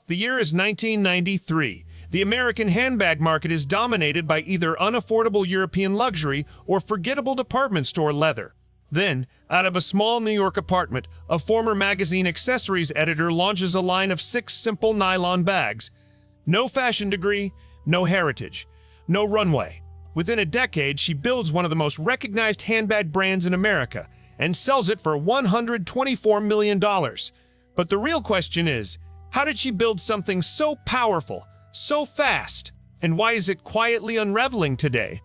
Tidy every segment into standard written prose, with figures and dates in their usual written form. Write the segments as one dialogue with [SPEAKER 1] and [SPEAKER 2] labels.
[SPEAKER 1] The year is 1993. The American handbag market is dominated by either unaffordable European luxury or forgettable department store leather. Then, out of a small New York apartment, a former magazine accessories editor launches a line of 6 simple nylon bags. No fashion degree, no heritage, no runway. Within a decade, she builds one of the most recognized handbag brands in America and sells it for $124 million. But the real question is, how did she build something so powerful, so fast, and why is it quietly unraveling today?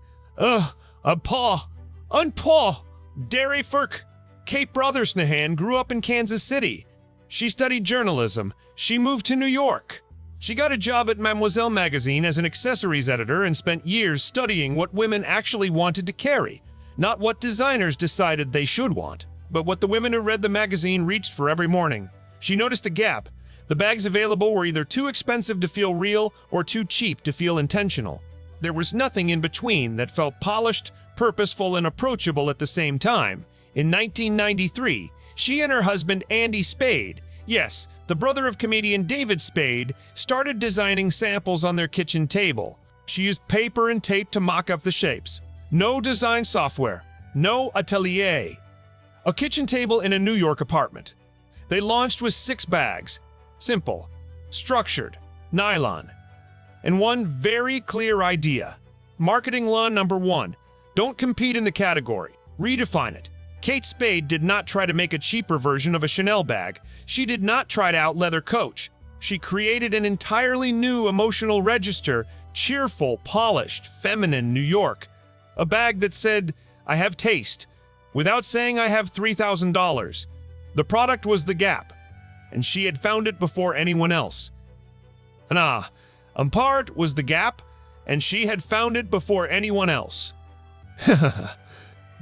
[SPEAKER 1] Dairy Furk. Kate Brosnahan grew up in Kansas City. She studied journalism. She moved to New York. She got a job at Mademoiselle magazine as an accessories editor and spent years studying what women actually wanted to carry. Not what designers decided they should want, but what the women who read the magazine reached for every morning. She noticed a gap. The bags available were either too expensive to feel real or too cheap to feel intentional. There was nothing in between that felt polished, purposeful, and approachable at the same time. In 1993, she and her husband Andy Spade, yes, the brother of comedian David Spade, started designing samples on their kitchen table. She used paper and tape to mock up the shapes. No design software, no atelier. A kitchen table in a New York apartment. They launched with 6 bags, simple, structured, nylon, and one very clear idea. Marketing law number 1. Don't compete in the category. Redefine it. Kate Spade did not try to make a cheaper version of a Chanel bag. She did not try to out-leather Coach. She created an entirely new emotional register, cheerful, polished, feminine New York. A bag that said, "I have taste," without saying I have $3,000. The product was the gap, and she had found it before anyone else. Part was the gap, and she had found it before anyone else.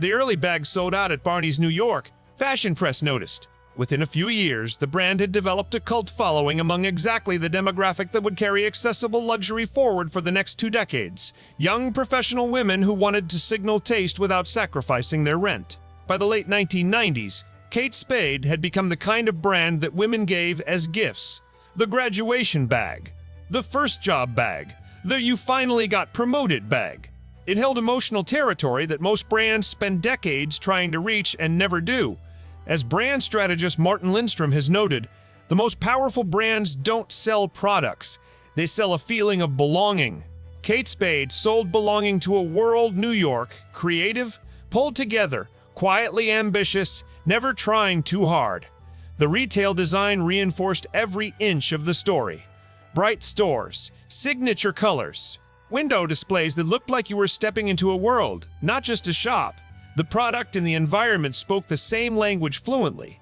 [SPEAKER 1] The early bags sold out at Barneys, New York. Fashion press noticed. Within a few years, the brand had developed a cult following among exactly the demographic that would carry accessible luxury forward for the next 2 decades. Young professional women who wanted to signal taste without sacrificing their rent. By the late 1990s, Kate Spade had become the kind of brand that women gave as gifts. The graduation bag. The first job bag. The you finally got promoted bag. It held emotional territory that most brands spend decades trying to reach and never do. As brand strategist Martin Lindstrom has noted, the most powerful brands don't sell products. They sell a feeling of belonging. Kate Spade sold belonging to a world New York, creative, pulled together, quietly ambitious, never trying too hard. The retail design reinforced every inch of the story. Bright stores, signature colors, window displays that looked like you were stepping into a world, not just a shop. The product and the environment spoke the same language fluently.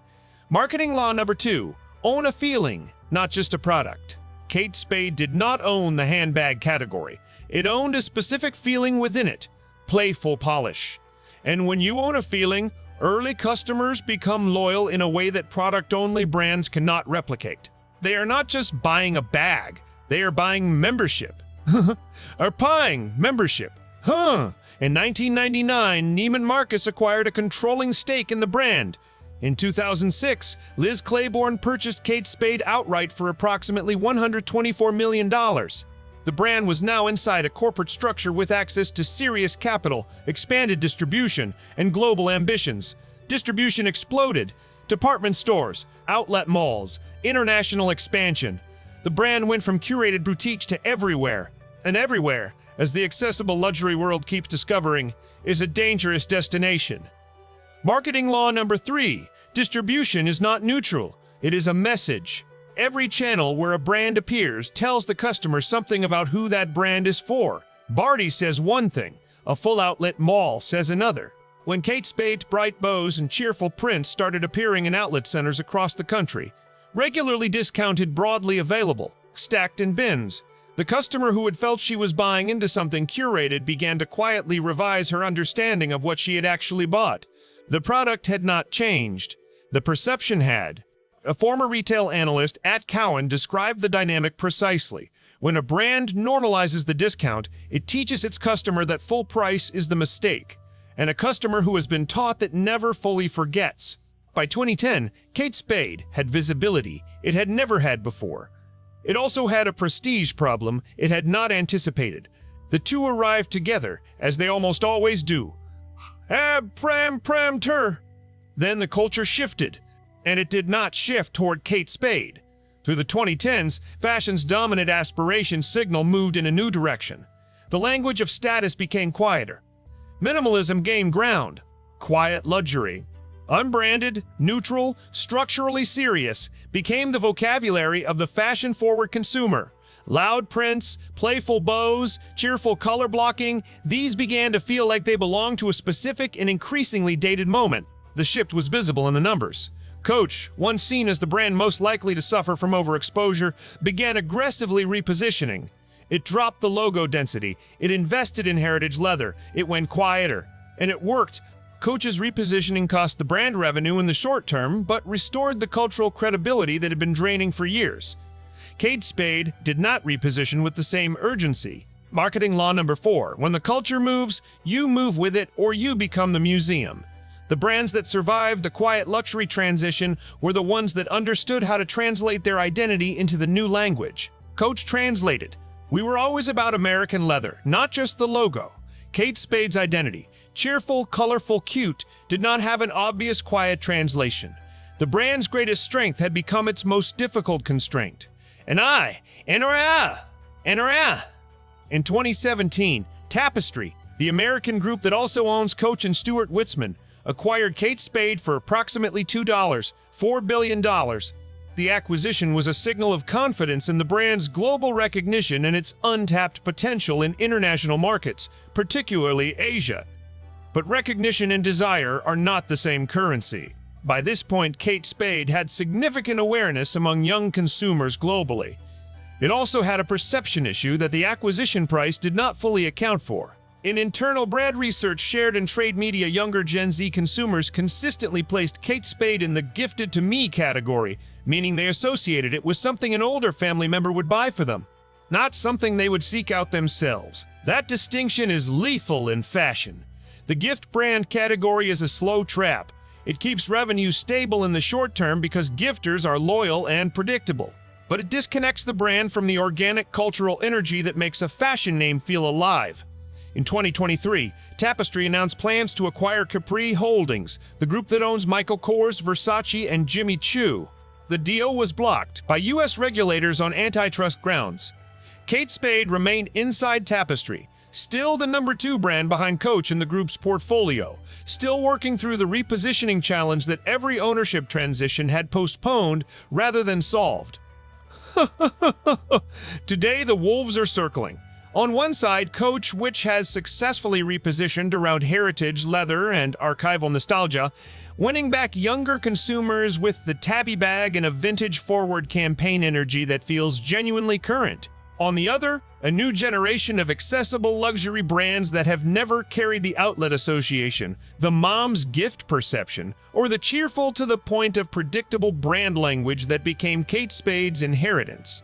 [SPEAKER 1] Marketing law number 2. Own a feeling, not just a product. Kate Spade did not own the handbag category. It owned a specific feeling within it. Playful polish. And when you own a feeling, early customers become loyal in a way that product-only brands cannot replicate. They are not just buying a bag. They are buying membership. Are buying membership. In 1999, Neiman Marcus acquired a controlling stake in the brand. In 2006, Liz Claiborne purchased Kate Spade outright for approximately $124 million. The brand was now inside a corporate structure with access to serious capital, expanded distribution, and global ambitions. Distribution exploded. Department stores, outlet malls, international expansion. The brand went from curated boutiques to everywhere. And everywhere, as the accessible luxury world keeps discovering, is a dangerous destination. Marketing law number 3. Distribution is not neutral. It is a message. Every channel where a brand appears tells the customer something about who that brand is for. Barneys says one thing, a full outlet mall says another. When Kate Spade's bright bows and cheerful prints started appearing in outlet centers across the country, regularly discounted, broadly available, stacked in bins, the customer who had felt she was buying into something curated began to quietly revise her understanding of what she had actually bought. The product had not changed. The perception had. A former retail analyst at Cowen described the dynamic precisely. When a brand normalizes the discount, it teaches its customer that full price is the mistake, and a customer who has been taught that never fully forgets. By 2010, Kate Spade had visibility it had never had before. It also had a prestige problem it had not anticipated. The two arrived together, as they almost always do. Ab-pram-pram-ter. Then the culture shifted, and it did not shift toward Kate Spade. Through the 2010s, fashion's dominant aspiration signal moved in a new direction. The language of status became quieter. Minimalism gained ground. Quiet luxury, unbranded, neutral, structurally serious, became the vocabulary of the fashion-forward consumer. Loud prints, playful bows, cheerful color blocking, these began to feel like they belonged to a specific and increasingly dated moment. The shift was visible in the numbers. Coach, once seen as the brand most likely to suffer from overexposure, began aggressively repositioning. It dropped the logo density, it invested in heritage leather, it went quieter, and it worked. Coach's repositioning cost the brand revenue in the short term, but restored the cultural credibility that had been draining for years. Kate Spade did not reposition with the same urgency. Marketing law number 4, when the culture moves, you move with it or you become the museum. The brands that survived the quiet luxury transition were the ones that understood how to translate their identity into the new language. Coach translated. We were always about American leather, not just the logo. Kate Spade's identity, cheerful, colorful, cute, did not have an obvious quiet translation. The brand's greatest strength had become its most difficult constraint. In 2017, Tapestry, the American group that also owns Coach and Stuart Weitzman, acquired Kate Spade for approximately $4 billion. The acquisition was a signal of confidence in the brand's global recognition and its untapped potential in international markets, particularly Asia. But recognition and desire are not the same currency. By this point, Kate Spade had significant awareness among young consumers globally. It also had a perception issue that the acquisition price did not fully account for. In internal brand research shared in trade media, younger Gen Z consumers consistently placed Kate Spade in the gifted to me category, meaning they associated it with something an older family member would buy for them, not something they would seek out themselves. That distinction is lethal in fashion. The gift brand category is a slow trap. It keeps revenue stable in the short term because gifters are loyal and predictable. But it disconnects the brand from the organic cultural energy that makes a fashion name feel alive. In 2023, Tapestry announced plans to acquire Capri Holdings, the group that owns Michael Kors, Versace, and Jimmy Choo. The deal was blocked by U.S. regulators on antitrust grounds. Kate Spade remained inside Tapestry, still the number 2 brand behind Coach in the group's portfolio, still working through the repositioning challenge that every ownership transition had postponed rather than solved. Today, the wolves are circling. On one side, Coach, which has successfully repositioned around heritage, leather, and archival nostalgia, winning back younger consumers with the tabby bag and a vintage-forward campaign energy that feels genuinely current. On the other, a new generation of accessible luxury brands that have never carried the outlet association, the mom's gift perception, or the cheerful to the point of predictable brand language that became Kate Spade's inheritance.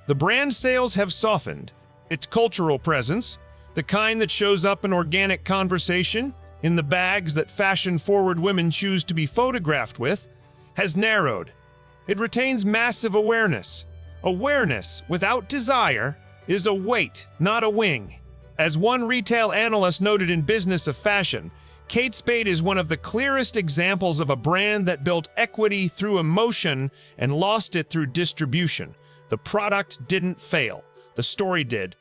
[SPEAKER 1] The brand sales have softened. Its cultural presence, the kind that shows up in organic conversation, in the bags that fashion-forward women choose to be photographed with, has narrowed. It retains massive awareness. Awareness without desire is a weight, not a wing. As one retail analyst noted in Business of Fashion, Kate Spade is one of the clearest examples of a brand that built equity through emotion and lost it through distribution. The product didn't fail. The story did.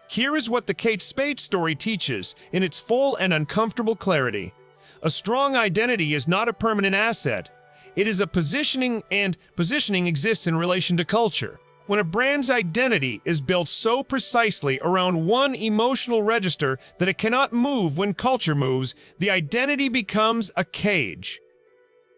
[SPEAKER 1] Here is what the Kate Spade story teaches in its full and uncomfortable clarity. A strong identity is not a permanent asset. It is a positioning, and positioning exists in relation to culture. When a brand's identity is built so precisely around one emotional register that it cannot move when culture moves, the identity becomes a cage.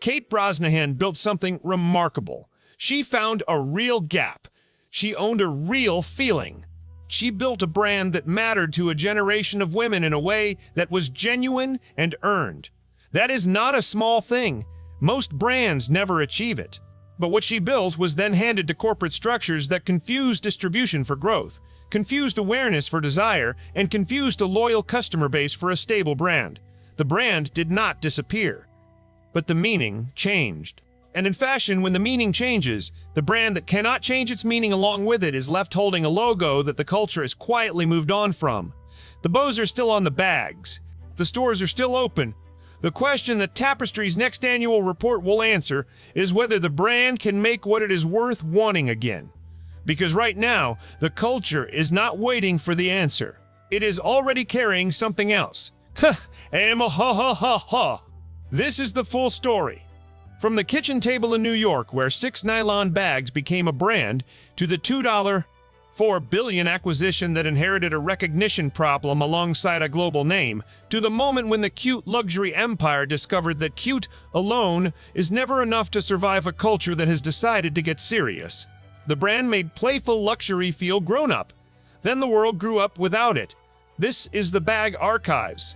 [SPEAKER 1] Kate Brosnahan built something remarkable. She found a real gap. She owned a real feeling. She built a brand that mattered to a generation of women in a way that was genuine and earned. That is not a small thing. Most brands never achieve it. But what she built was then handed to corporate structures that confused distribution for growth, confused awareness for desire, and confused a loyal customer base for a stable brand. The brand did not disappear, but the meaning changed. And in fashion, when the meaning changes, the brand that cannot change its meaning along with it is left holding a logo that the culture has quietly moved on from. The bows are still on the bags. The stores are still open. The question that Tapestry's next annual report will answer is whether the brand can make what it is worth wanting again. Because right now, the culture is not waiting for the answer. It is already carrying something else. Ha! Ha! This is the full story. From the kitchen table in New York, where 6 nylon bags became a brand, to the $2.4 billion acquisition that inherited a recognition problem alongside a global name, to the moment when the cute luxury empire discovered that cute alone is never enough to survive a culture that has decided to get serious. The brand made playful luxury feel grown-up. Then the world grew up without it. This is the Bag Archives.